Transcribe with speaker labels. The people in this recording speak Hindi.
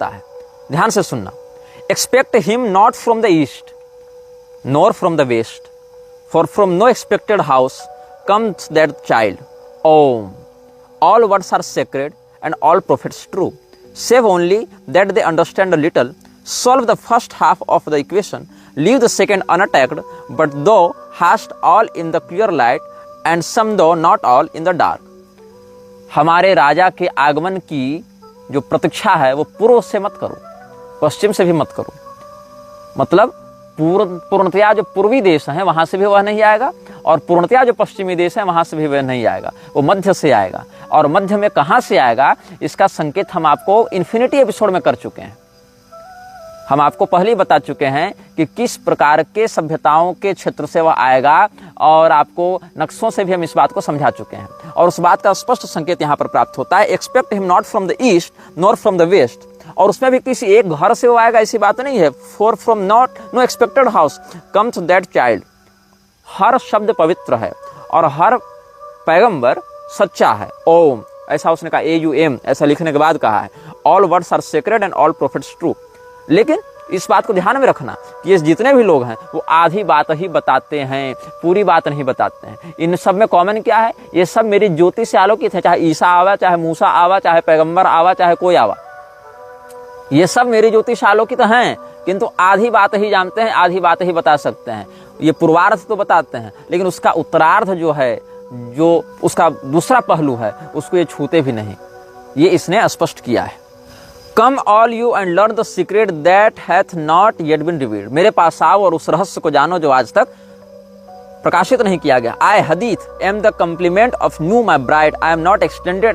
Speaker 1: सकता है। ध्यान से सुनना। Expect him not from the east nor from the west, for from no expected house comes that child. Om. All words are sacred and all prophets true, save only that they understand a little. Solve the first half of the equation, leave the second unattacked, but thou hast all in the clear light, and some though not all in the dark. हमारे राजा के आगमन की जो प्रतीक्षा है वो पूर्व से मत करो, पश्चिम से भी मत करो। मतलब पूर्णतया जो पूर्वी देश हैं वहां से भी वह नहीं आएगा, और पूर्णतया जो पश्चिमी देश है वहां से भी वह नहीं आएगा, वो मध्य से आएगा। और मध्य में कहां से आएगा इसका संकेत हम आपको इन्फिनिटी एपिसोड में कर चुके हैं। हम आपको पहले ही बता चुके हैं कि किस प्रकार के सभ्यताओं के क्षेत्र से वह आएगा, और आपको नक्शों से भी हम इस बात को समझा चुके हैं, और उस बात का स्पष्ट संकेत यहां पर प्राप्त होता है। Expect him not from the east nor from the west, और उसमें भी किसी एक घर से वो आएगा ऐसी बात नहीं है। For from not no expected house comes that child. हर शब्द पवित्र है और हर पैगंबर सच्चा है। ओम, ऐसा उसने कहा, AUM ऐसा लिखने के बाद कहा है। All words are sacred and all prophets true. लेकिन इस बात को ध्यान में रखना कि ये जितने भी लोग हैं वो आधी बात ही बताते हैं, पूरी बात नहीं बताते हैं। इन सब में कॉमन क्या है? ये सब मेरी ज्योति से आलोकित है। चाहे ईसा आवा, चाहे मूसा आवा, चाहे पैगंबर आवा, चाहे कोई आवा, ये सब मेरी ज्योति से आलोकित हैं, किंतु आधी बात ही जानते हैं, आधी बात ही बता सकते हैं। ये पूर्वार्ध तो बताते हैं, लेकिन उसका उत्तरार्ध जो है, जो उसका दूसरा पहलू है, उसको ये छूते भी नहीं। ये इसने स्पष्ट किया है। Come all you and learn the secret that hath not yet been revealed. मेरे पास आओ और उस रहस्य को जानो जो आज तक प्रकाशित नहीं किया गया। आई हदीथ am the compliment of new my bride, I am not extended